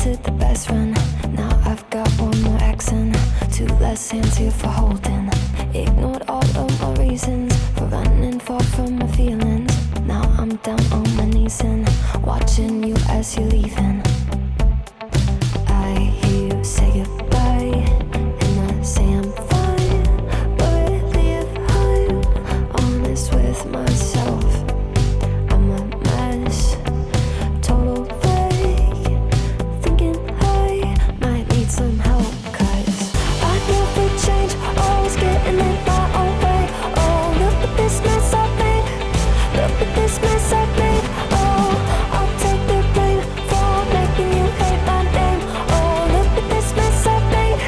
wanted the best run. Now I've got one more accent, two less hands here for holding. Ignored all of my reasons for running far from my feelings. Now I'm down on my knees and watching you as you're leaving. I hear you say goodbye, and I say I'm fine. But really if I'm honest with myself, I'm a mess, total fake, thinking I might need some help. Cause I never change, always getting in my own way. Oh, look at this mess I've made, look at this mess I've made. Oh, I'll take the blame for making you hate my name. Oh, look at this mess I've made,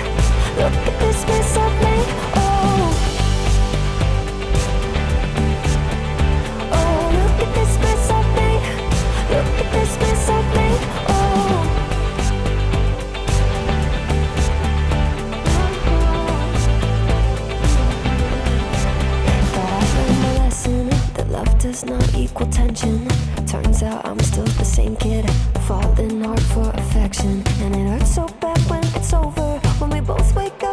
look at this mess I've made. Oh, oh, look at this mess I've made, look at this mess I've made. Oh, but I learned my lesson that love does not equal tension. Turns out I'm still the same kid, falling hard for affection. And it hurts so bad when it's over, when we both wake up